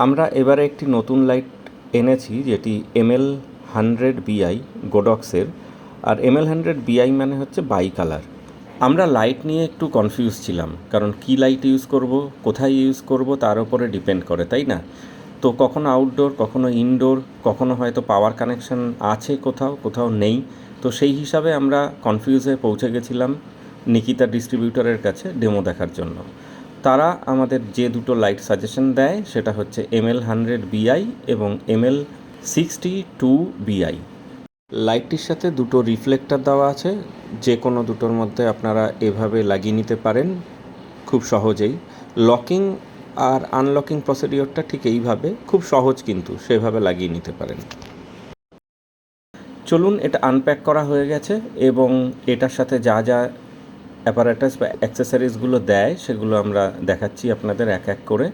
আমরা এবারে একটি নতুন লাইট এনেছি, যেটি ML100BI গোডক্সের। আর ML100BI মানে হচ্ছে বাই কালার। আমরা লাইট নিয়ে একটু কনফিউজ ছিলাম, কারণ কি লাইট ইউজ করব, কোথায় ইউজ করব তার উপরে ডিপেন্ড করে, তাই না? তো কখনো আউটডোর, কখনো ইনডোর, কখনো হয়তো পাওয়ার কানেকশন আছে কোথাও, কোথাও নেই। তো সেই হিসাবে আমরা কনফিউজে পৌঁছে গেছিলাম নিকিতা ডিস্ট্রিবিউটরের কাছে ডেমো দেখার জন্য। তারা আমাদের যে দুটো লাইট সাজেশন দেয় সেটা হচ্ছে ML100BI এবং ML62BI। লাইটটির সাথে দুটো রিফ্লেক্টর দেওয়া আছে, যে কোনো দুটোর মধ্যে আপনারা এভাবে লাগিয়ে নিতে পারেন খুব সহজেই। লকিং আর আনলকিং প্রসিডিওরটা ঠিক এইভাবে, খুব সহজ, কিন্তু সেভাবে লাগিয়ে নিতে পারেন। চলুন, এটা আনপ্যাক করা হয়ে গেছে এবং এটার সাথে যা যা অ্যাপারেটাস বা অ্যাক্সেসরিজগুলো দেয় সেগুলো আমরা দেখাচ্ছি আপনাদের এক এক করে।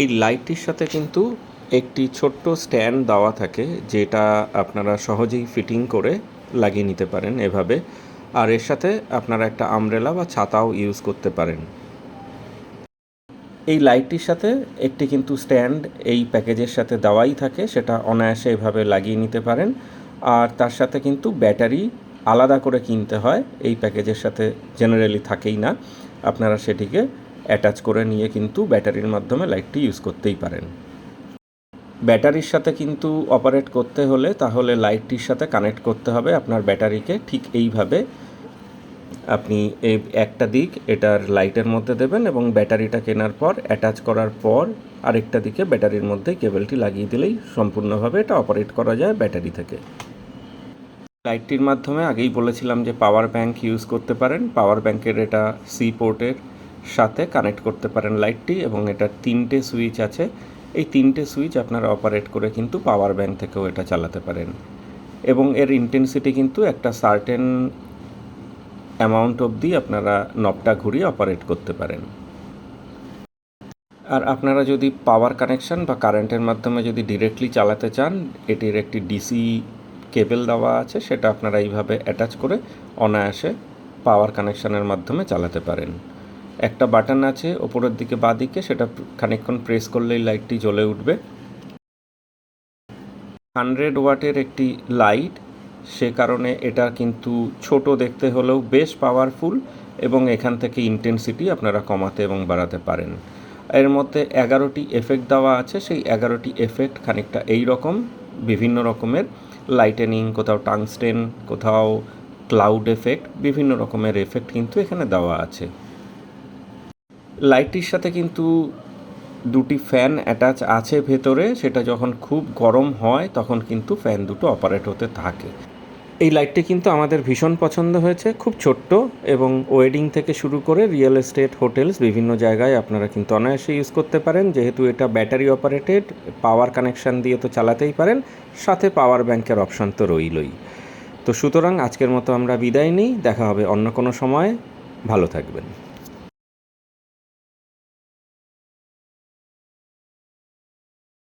এই লাইটটির সাথে কিন্তু একটি ছোট্ট স্ট্যান্ড দেওয়া থাকে, যেটা আপনারা সহজেই ফিটিং করে লাগিয়ে নিতে পারেন এভাবে। আর এর সাথে আপনারা একটা আমব্রেলা বা ছাতাও ইউজ করতে পারেন। এই লাইটটির সাথে একটি কিন্তু স্ট্যান্ড এই প্যাকেজের সাথে দেওয়াই থাকে, সেটা অনায়াসে এভাবে লাগিয়ে নিতে পারেন। আর তার সাথে কিন্তু ব্যাটারি আলাদা করে কিনতে হয়, এই প্যাকেজের সাথে জেনারেলি থাকেই না। আপনারা সেটিকে অ্যাটাচ করে নিয়ে কিন্তু ব্যাটারির মাধ্যমে লাইটটি ইউজ করতেই পারেন। ব্যাটারির সাথে কিন্তু অপারেট করতে হলে তাহলে লাইটটির সাথে কানেক্ট করতে হবে আপনার ব্যাটারিকে। ঠিক এইভাবে আপনি এই একটা দিক এটার লাইটের মধ্যে দেবেন এবং ব্যাটারিটা কেনার পর অ্যাটাচ করার পর আরেকটা দিকে ব্যাটারির মধ্যে কেবলটি লাগিয়ে দিলেই সম্পূর্ণভাবে এটা অপারেট করা যায় ব্যাটারি থেকে। লাইটটির মাধ্যমে আগেই বলেছিলাম যে পাওয়ার ব্যাংক ইউজ করতে পারেন। পাওয়ার ব্যাংকের এটা সি পোর্টের সাথে কানেক্ট করতে পারেন লাইটটি, এবং এটার 3টে সুইচ আছে। এই 3টে সুইচ আপনারা অপারেট করে কিন্তু পাওয়ার ব্যাংক থেকেও এটা চালাতে পারেন। এবং এর ইন্টেন্সিটি কিন্তু একটা সার্টেন অ্যামাউন্ট অবধি আপনারা নবটা ঘুরিয়ে অপারেট করতে পারেন। আর আপনারা যদি পাওয়ার কানেকশান বা কারেন্টের মাধ্যমে যদি ডিরেক্টলি চালাতে চান, এটির একটি ডিসি কেবল দেওয়া আছে, সেটা আপনারা এইভাবে অ্যাটাচ করে অনায়াসে পাওয়ার কানেকশানের মাধ্যমে চালাতে পারেন। একটা বাটন আছে ওপরের দিকে বাঁদিকে, সেটা খানিকক্ষণ প্রেস করলেই লাইটটি জ্বলে উঠবে। 100 ওয়াটের একটি লাইট, সে কারণে এটা কিন্তু ছোট দেখতে হলেও বেশ পাওয়ারফুল, এবং এখান থেকে ইন্টেন্সিটি আপনারা কমাতে এবং বাড়াতে পারেন। এর মধ্যে 11টি এফেক্ট দেওয়া আছে। সেই 11টি এফেক্ট খানিকটা এই রকম, বিভিন্ন রকমের লাইটেনিং, কোথাও টাংস্টেন, কোথাও ক্লাউড এফেক্ট, বিভিন্ন রকমের এফেক্ট কিন্তু এখানে দেওয়া আছে। লাইটটির সাথে কিন্তু দুটি ফ্যান অ্যাটাচ আছে ভেতরে, সেটা যখন খুব গরম হয় তখন কিন্তু ফ্যান দুটো অপারেট হতে থাকে। এই লাইটটি কিন্তু আমাদের ভীষণ পছন্দ হয়েছে, খুব ছোট্ট, এবং ওয়েডিং থেকে শুরু করে রিয়েল এস্টেট, হোটেলস, বিভিন্ন জায়গায় আপনারা কিন্তু অনায়াসে ইউজ করতে পারেন। যেহেতু এটা ব্যাটারি অপারেটেড, পাওয়ার কানেকশান দিয়ে তো চালাতেই পারেন, সাথে পাওয়ার ব্যাংকের অপশান তো রইলই। তো সুতরাং আজকের মতো আমরা বিদায় নিই, দেখা হবে অন্য কোনো সময়। ভালো থাকবেন।